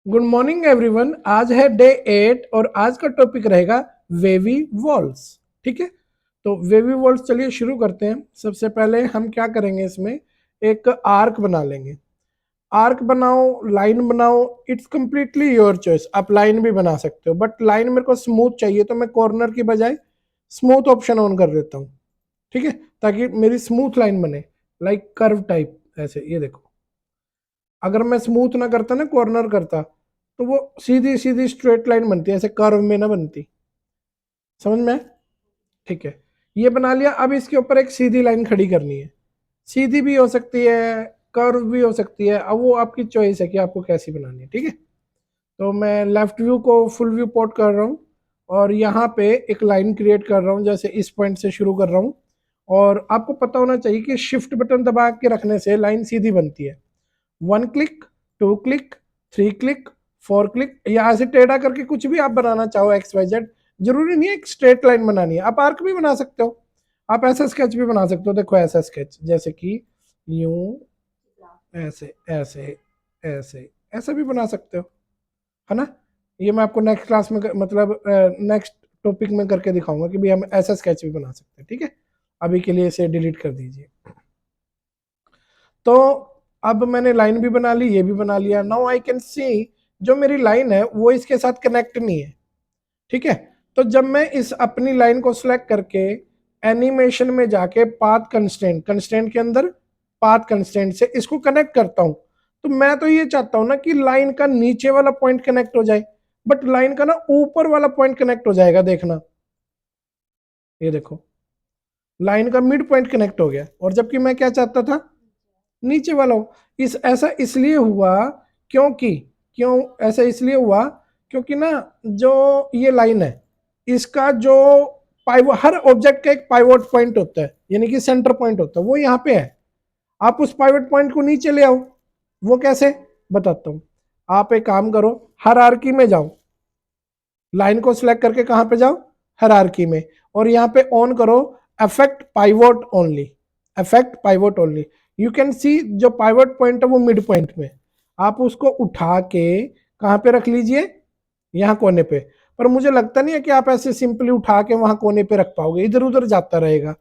Good morning everyone. आज है day 8 और आज का टॉपिक रहेगा वेवी वॉल्स। ठीक है, तो वेवी वॉल्स चलिए शुरू करते हैं। सबसे पहले हम क्या करेंगे, इसमें एक आर्क बना लेंगे। आर्क बनाओ, लाइन बनाओ, इट्स कंप्लीटली योर चॉइस। आप लाइन भी बना सकते हो, बट लाइन मेरे को स्मूथ चाहिए तो मैं कॉर्नर की बजाय स्मूथ ऑप्शन ऑन कर देता हूँ। ठीक है, ताकि मेरी स्मूथ लाइन बने, लाइक कर्व टाइप। ऐसे ये देखो, अगर मैं स्मूथ ना करता ना, कॉर्नर करता, तो वो सीधी सीधी स्ट्रेट लाइन बनती है, ऐसे कर्व में ना बनती। समझ में आया? ठीक है, ये बना लिया। अब इसके ऊपर एक सीधी लाइन खड़ी करनी है। सीधी भी हो सकती है, कर्व भी हो सकती है, अब वो आपकी चॉइस है कि आपको कैसी बनानी है। ठीक है, तो मैं लेफ्ट व्यू को फुल व्यू पोर्ट कर रहा हूँ और यहाँ पे एक लाइन क्रिएट कर रहा हूँ, जैसे इस पॉइंट से शुरू कर रहा हूँ। और आपको पता होना चाहिए कि शिफ्ट बटन दबा के रखने से लाइन सीधी बनती है। 1 क्लिक, 2 क्लिक, 3 क्लिक, 4 क्लिक, या ऐसे टेढ़ा करके कुछ भी आप बनाना चाहो, एक्स वाई जेड। जरूरी नहीं है एक स्ट्रेट लाइन बनानी है, आप आर्क भी बना सकते हो। आप ऐसा स्केच भी बना सकते हो। देखो ऐसा स्केच, जैसे कि यूं, ऐसे ऐसे ऐसे, ऐसा भी बना सकते हो, है ना। ये मैं आपको नेक्स्ट क्लास में मतलब नेक्स्ट टॉपिक में करके दिखाऊंगा कि भी हम ऐसा स्केच भी बना सकते हैं। ठीक है, अभी के लिए इसे डिलीट कर दीजिए। तो अब मैंने लाइन भी बना ली, ये भी बना लिया। नाउ आई कैन सी जो मेरी लाइन है वो इसके साथ कनेक्ट नहीं है। ठीक है, तो जब मैं इस अपनी लाइन को सिलेक्ट करके एनिमेशन में जाके पाथ कंस्ट्रेंट, कंस्ट्रेंट के अंदर पाथ कंस्ट्रेंट से इसको कनेक्ट करता हूं, तो मैं तो ये चाहता हूं ना कि लाइन का नीचे वाला पॉइंट कनेक्ट हो जाए, बट लाइन का ना ऊपर वाला पॉइंट कनेक्ट हो जाएगा। देखना, ये देखो, लाइन का मिड पॉइंट कनेक्ट हो गया, और जबकि मैं क्या चाहता था, नीचे वाला हो। इस ऐसा इसलिए हुआ क्योंकि, क्यों ऐसा इसलिए हुआ क्योंकि ना, जो ये लाइन है इसका जो पाइवो, हर ऑब्जेक्ट का एक पाइवोट पॉइंट होता है, यानी कि सेंटर पॉइंट होता है, वो यहाँ पे है। आप उस पाइवोट पॉइंट को नीचे ले आओ। वो कैसे, बताता हूँ। आप एक काम करो, हायरार्की में जाओ, लाइन को सिलेक्ट करके कहां पे जाओ, हायरार्की में, और यहाँ पे ऑन करो affect pivot only. Affect pivot only, you can see जो पाइवोट पॉइंट है वो मिड पॉइंट में। आप उसको उठा के कहां पे रख लीजिए, यहाँ कोने पे। पर मुझे लगता नहीं है कि आप ऐसे सिंपली उठा के वहां कोने पे रख पाओगे, इधर उधर जाता रहेगा।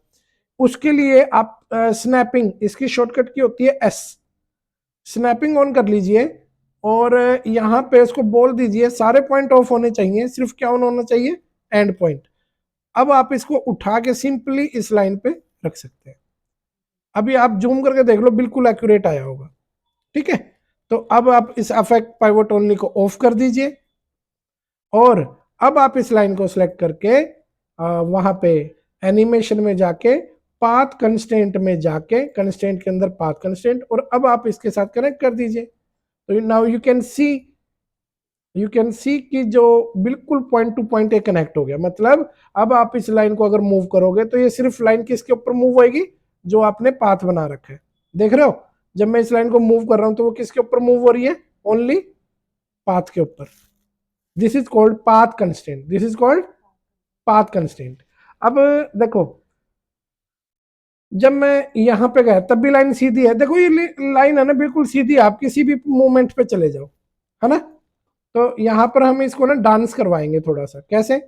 उसके लिए आप स्नैपिंग, इसकी शॉर्टकट की होती है एस। स्नैपिंग ऑन कर लीजिए और यहाँ पे इसको बोल दीजिए सारे पॉइंट ऑफ होने चाहिए, सिर्फ क्या ऑन होना चाहिए, एंड पॉइंट। अब आप इसको उठा के सिंपली इस लाइन पे रख सकते हैं। अभी आप जूम करके देख लो, बिल्कुल एक्यूरेट आया होगा। ठीक है, तो अब आप इस अफेक्ट पाइवोट ओनली को ऑफ कर दीजिए, और अब आप इस लाइन को सिलेक्ट करके वहां पे एनिमेशन में जाके पाथ कंस्टेंट में जाके, कंस्टेंट के अंदर पाथ कंस्टेंट, और अब आप इसके साथ कनेक्ट कर दीजिए। तो now you can see, you can see कि जो बिल्कुल पॉइंट टू पॉइंट एक कनेक्ट हो गया। मतलब अब आप इस लाइन को अगर मूव करोगे तो ये सिर्फ लाइन किसके ऊपर मूव होएगी, जो आपने पाथ बना रखा है। देख रहे हो, जब मैं इस लाइन को मूव कर रहा हूं तो वो किसके ऊपर मूव हो रही है, ओनली पाथ के ऊपर। This is called path constant, this is called path constant. अब देखो, जब मैं यहां पे गया तब भी लाइन सीधी है। देखो ये लाइन है ना बिल्कुल सीधी, आप किसी भी मूवमेंट पे चले जाओ, है ना। तो यहाँ पर हम इसको ना डांस करवाएंगे थोड़ा सा, कैसे।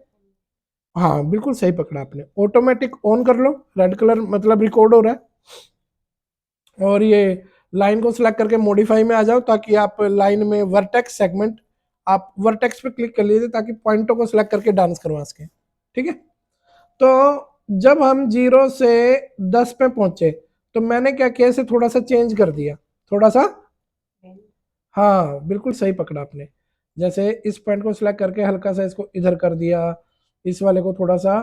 हाँ बिल्कुल सही पकड़ा आपने, ऑटोमेटिक ऑन कर लो, रेड कलर मतलब रिकॉर्ड हो रहा है। और ये लाइन को सिलेक्ट करके मॉडिफाई में आ जाओ, ताकि आप लाइन में वर्टेक्स सेगमेंट, आप वर्टेक्स पे क्लिक कर लीजिए ताकि पॉइंटों को सिलेक्ट करके डांस करवा सकें। ठीक है, तो जब हम 0 से 10 पे पहुंचे तो मैंने क्या किया, इसे थोड़ा सा चेंज कर दिया, थोड़ा सा। हाँ बिल्कुल सही पकड़ा आपने। जैसे इस पॉइंट को सिलेक्ट करके हल्का सा इसको इधर कर दिया, इस वाले को थोड़ा सा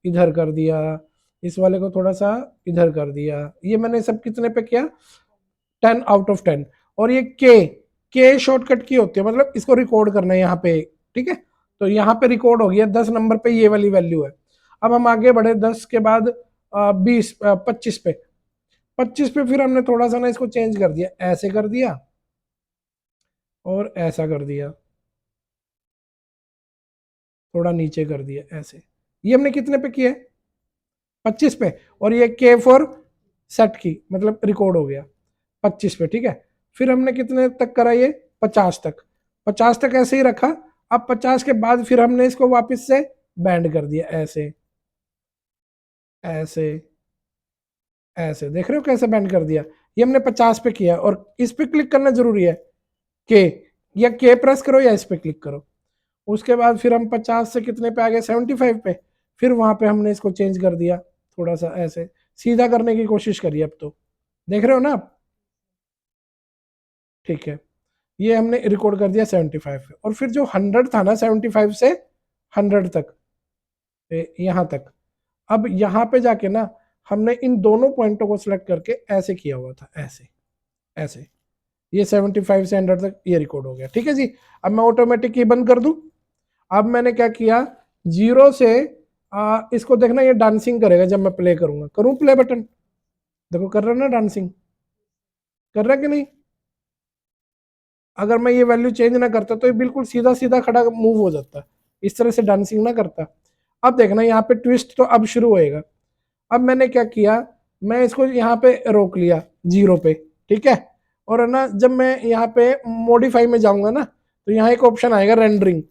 इधर कर दिया, इस वाले को थोड़ा सा इधर कर दिया। ये मैंने सब कितने पे किया, 10 आउट ऑफ 10। और ये के शॉर्टकट की होती है, मतलब इसको रिकॉर्ड करना है यहाँ पे। ठीक है, तो यहाँ पे रिकॉर्ड हो गया, 10 नंबर पे ये वाली वैल्यू है। अब हम आगे बढ़े 10 के बाद 20, 25 पे। 25 पे फिर हमने थोड़ा सा ना इसको चेंज कर दिया, ऐसे कर दिया और ऐसा कर दिया, थोड़ा नीचे कर दिया ऐसे। ये हमने कितने पे किया है, 25 पे। और ये के फॉर सेट की, मतलब रिकॉर्ड हो गया 25 पे। ठीक है, फिर हमने कितने तक करा, ये 50 तक। 50 तक ऐसे ही रखा। अब 50 के बाद फिर हमने इसको वापस से बैंड कर दिया, ऐसे ऐसे ऐसे, देख रहे हो कैसे बैंड कर दिया। ये हमने 50 पे किया, और इस पे क्लिक करना जरूरी है, के, या के प्रेस करो या इस पे क्लिक करो। उसके बाद फिर हम 50 से कितने पे आ गए, 75 पे। फिर वहां पे हमने इसको चेंज कर दिया, थोड़ा सा ऐसे सीधा करने की कोशिश करिए। अब तो देख रहे हो ना आप, ठीक है। ये हमने रिकॉर्ड कर दिया 75 पे, और फिर जो 100 था ना, 75 से 100 तक, यहाँ तक। अब यहाँ पे जाके ना हमने इन दोनों पॉइंटों को सिलेक्ट करके ऐसे किया हुआ था, ऐसे ऐसे। ये 75 से 100 तक ये रिकॉर्ड हो गया, ठीक है जी। अब मैं ऑटोमेटिक ये बंद कर दूं। अब मैंने क्या किया, 0 से इसको देखना, ये डांसिंग करेगा जब मैं प्ले करूंगा। करूं प्ले बटन, देखो कर रहा ना डांसिंग, कर रहा कि नहीं। अगर मैं ये वैल्यू चेंज ना करता तो ये बिल्कुल सीधा सीधा खड़ा मूव हो जाता, इस तरह से डांसिंग ना करता। अब देखना यहाँ पे ट्विस्ट तो अब शुरू होएगा। अब मैंने क्या किया, मैं इसको यहाँ पे रोक लिया 0 पे, ठीक है। और है ना, जब मैं यहाँ पे मॉडिफाई में जाऊंगा ना, तो यहाँ एक ऑप्शन आएगा रेंडरिंग।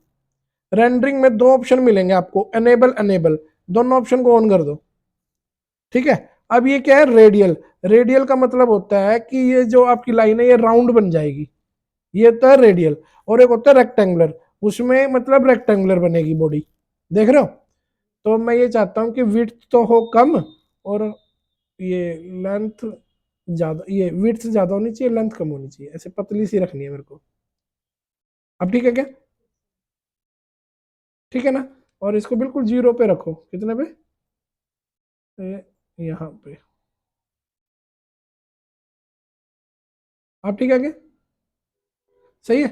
रेंडरिंग में दो ऑप्शन मिलेंगे आपको, एनेबल अनेबल, दोनों ऑप्शन को ऑन कर दो, ठीक है। अब ये क्या है, रेडियल। रेडियल का मतलब होता है कि ये जो आपकी लाइन है ये राउंड बन जाएगी, ये होता है रेडियल। और एक होता है रेक्टेंगुलर, उसमें मतलब रेक्टेंगुलर बनेगी बॉडी, देख रहे हो। तो मैं ये चाहता हूँ कि विड्थ तो हो कम, और ये लेंथ ज्यादा, ये विड्थ ज्यादा होनी चाहिए, लेंथ कम होनी चाहिए, ऐसे पतली सी रखनी है मेरे को। अब ठीक है क्या, ठीक है ना। और इसको बिल्कुल 0 पे रखो, कितने पे, यहाँ पे। अब ठीक है क्या, सही है।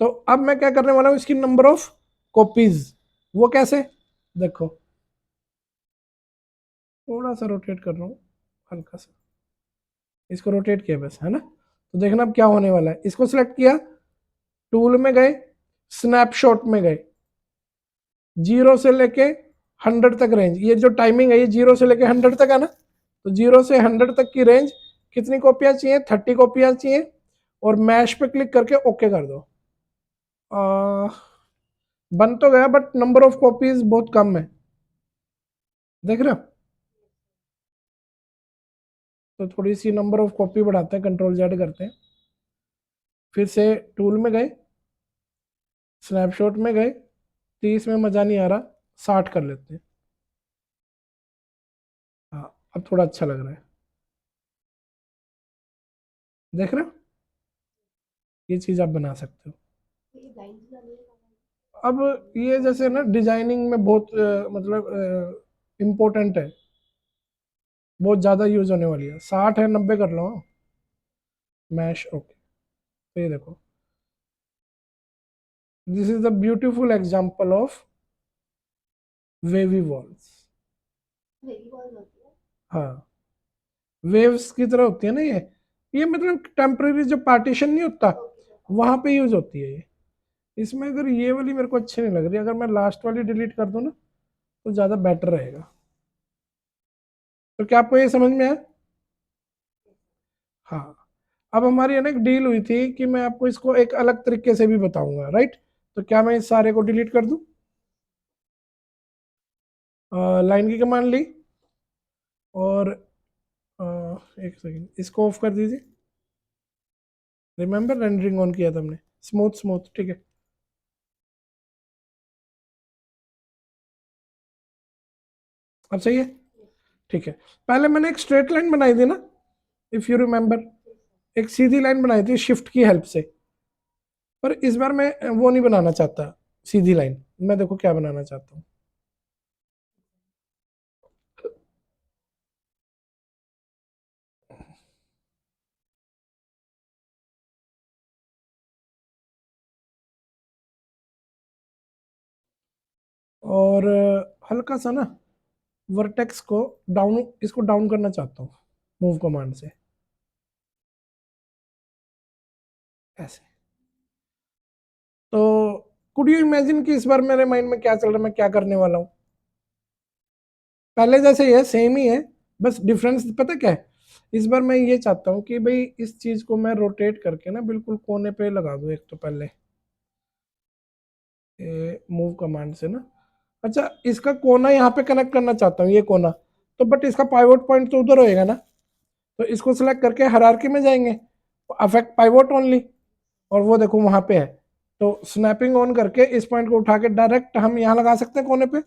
तो अब मैं क्या करने वाला हूँ, इसकी नंबर ऑफ कॉपीज, वो कैसे, देखो थोड़ा सा रोटेट कर रहा हूँ, हल्का सा इसको रोटेट किया बस, है ना। तो देखना अब क्या होने वाला है, इसको सिलेक्ट किया, टूल में गए, स्नैपशॉट में गए, 0 से लेके 100 तक रेंज, ये जो टाइमिंग है ये 0 से लेके 100 तक है ना। तो 0 से 100 तक की रेंज, कितनी कॉपियां चाहिए, 30 कॉपियां चाहिए। और मैश पे क्लिक करके ओके कर दो। बन तो गया, बट नंबर ऑफ कॉपीज बहुत कम है, देख रहे हो। तो थोड़ी सी नंबर ऑफ कॉपी बढ़ाते हैं, कंट्रोल जेड करते हैं, फिर से टूल में गए, स्नैपशॉट में गए, 30 में मजा नहीं आ रहा, 60 कर लेते हैं। हाँ, अब थोड़ा अच्छा लग रहा है, देख रहे हो। ये चीज आप बना सकते हो। अब ये जैसे ना डिजाइनिंग में बहुत मतलब इम्पोर्टेंट है, बहुत ज्यादा यूज होने वाली है। 60 है, 90 कर लो, मैश ओके। तो ये देखो, this is the beautiful example of wavy walls. हाँ, वेव्स की तरह होती है ना ये मतलब टेम्पररी जो पार्टीशन नहीं होता, वहां पे यूज होती है ये। इसमें अगर ये वाली मेरे को अच्छी नहीं लग रही, अगर मैं लास्ट वाली डिलीट कर दूं ना, तो ज्यादा बेटर रहेगा। तो क्या आपको ये समझ में आया। हाँ। अब हमारी है ना एक डील हुई थी कि मैं आपको इसको एक अलग तरीके से भी बताऊंगा, राइट। तो क्या मैं इस सारे को डिलीट कर दूं, लाइन की कमांड ली, और एक सेकेंड इसको ऑफ कर दीजिए। रिमेंबर रेंडरिंग ऑन किया था हमने, स्मूथ स्मूथ, ठीक है। अब सही है, ठीक है। पहले मैंने एक स्ट्रेट लाइन बनाई थी ना, इफ यू रिमेंबर, एक सीधी लाइन बनाई थी शिफ्ट की हेल्प से। पर इस बार मैं वो नहीं बनाना चाहता, सीधी लाइन। मैं देखो क्या बनाना चाहता हूँ, और हल्का सा ना वर्टेक्स को डाउन, इसको डाउन करना चाहता हूँ मूव कमांड से, ऐसे। तो कुड यू इमेजिन कि इस बार मेरे माइंड में क्या चल रहा है, मैं क्या करने वाला हूँ। पहले जैसे ही है, सेम ही है, बस डिफरेंस पता क्या है, इस बार मैं ये चाहता हूँ कि भाई इस चीज को मैं रोटेट करके ना बिल्कुल कोने पे लगा दूं, एक तो पहले मूव कमांड से ना। अच्छा, इसका कोना यहाँ पे कनेक्ट करना चाहता हूँ, ये कोना, तो बट इसका पाइवोट पॉइंट तो उधर होएगा ना, तो इसको सिलेक्ट करके हायरार्की में जाएंगे, अफेक्ट पाइवोट ओनली, और वो देखो वहां पे है। तो स्नैपिंग ऑन करके इस पॉइंट को उठा के डायरेक्ट हम यहाँ लगा सकते हैं कोने पे।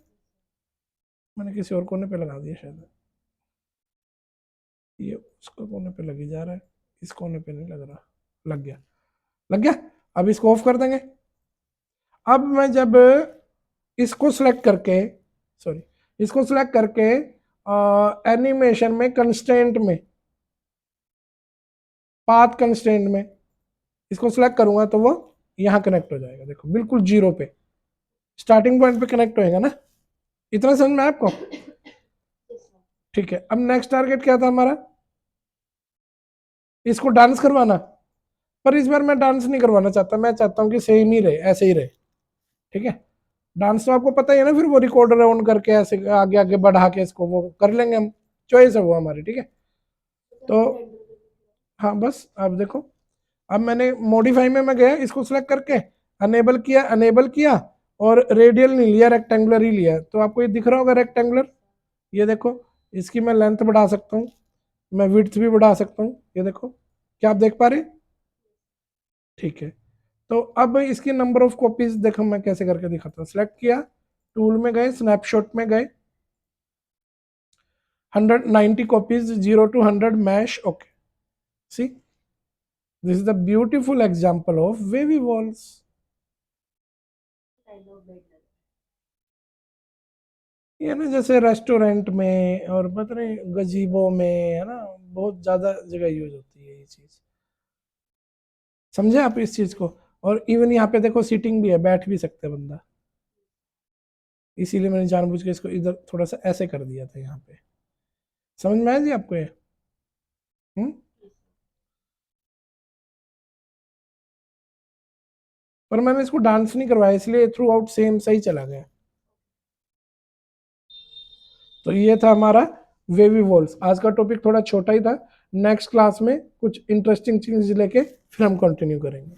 मैंने किसी और कोने पे लगा दिया शायद, ये उसको कोने पे लगी जा रहा है, इस कोने पे नहीं लग रहा, लग गया, लग गया। अब इसको ऑफ कर देंगे। अब मैं जब इसको सिलेक्ट करके, सॉरी, इसको सिलेक्ट करके एनिमेशन में कंस्ट्रेंट में, पाथ कंस्ट्रेंट में इसको सिलेक्ट करूंगा तो वो यहाँ कनेक्ट हो जाएगा, देखो बिल्कुल जीरो पे, स्टार्टिंग पॉइंट पे कनेक्ट होएगा ना। इतना समझ में आपको? ठीक है, अब नेक्स्ट टारगेट क्या था हमारा, इसको डांस करवाना। पर इस बार मैं डांस नहीं करवाना चाहता, मैं चाहता हूँ कि सेम ही रहे, ऐसे ही रहे। ठीक है, डांस तो आपको पता ही है ना, फिर वो रिकॉर्डर ऑन करके ऐसे आगे आगे बढ़ा के इसको वो कर लेंगे हम, चॉइस है वो हमारी। ठीक है, तो हाँ बस अब देखो, अब मैंने मॉडिफाई में मैं गया, इसको सिलेक्ट करके अनेबल किया, अनेबल किया, और रेडियल नहीं लिया, रेक्टेंगुलर ही लिया। तो आपको ये दिख रहा होगा रेक्टेंगुलर, ये देखो, इसकी मैं लेंथ बढ़ा सकता हूँ, मैं विड्थ भी बढ़ा सकता हूँ, ये देखो, क्या आप देख पा रहे हैं? ठीक है, तो अब इसकी नंबर ऑफ कॉपीज देखो मैं कैसे करके दिखाता हूँ। सेलेक्ट किया, टूल में गए, स्नैपशॉट में गए, 190 copies, 0 to 100 mesh, okay. See, this is the beautiful example of wavy walls. ये ना जैसे रेस्टोरेंट में और पता नहीं गजीबो में, है ना, बहुत ज्यादा जगह यूज होती है ये चीज। समझे आप इस चीज को? और इवन यहाँ पे देखो सीटिंग भी है, बैठ भी सकते हैं बंदा, इसीलिए मैंने जानबूझ के इसको इधर थोड़ा सा ऐसे कर दिया था यहाँ पे। समझ में आया जी आपको ये? हम्म। पर मैंने इसको डांस नहीं करवाया, इसलिए थ्रू आउट सेम सही चला गया। तो ये था हमारा वेवी वॉल्स। आज का टॉपिक थोड़ा छोटा ही था, नेक्स्ट क्लास में कुछ इंटरेस्टिंग चीज लेके फिर हम कंटिन्यू करेंगे।